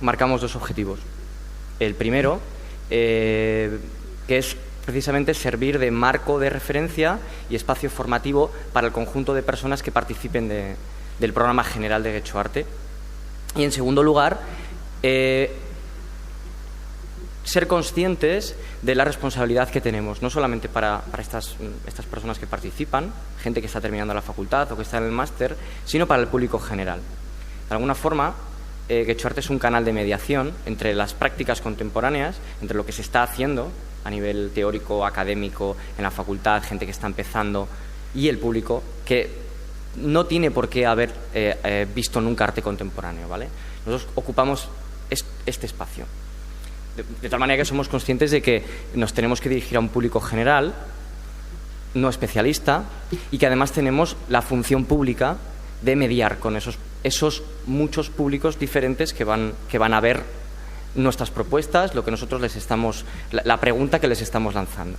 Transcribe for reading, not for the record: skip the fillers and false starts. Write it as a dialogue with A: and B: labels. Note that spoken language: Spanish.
A: marcamos dos objetivos. El primero, que es precisamente servir de marco de referencia y espacio formativo para el conjunto de personas que participen del programa general de GetxoArte. Y en segundo lugar, ser conscientes de la responsabilidad que tenemos, no solamente para estas personas que participan, gente que está terminando la facultad o que está en el máster, sino para el público general. De alguna forma, GetxoArte es un canal de mediación entre las prácticas contemporáneas, entre lo que se está haciendo a nivel teórico, académico, en la facultad, gente que está empezando, y el público que no tiene por qué haber visto nunca arte contemporáneo, ¿vale? Nosotros ocupamos este espacio. De tal manera que somos conscientes de que nos tenemos que dirigir a un público general, no especialista, y que además tenemos la función pública de mediar con esos muchos públicos diferentes que van a ver nuestras propuestas, lo que nosotros la pregunta que les estamos lanzando.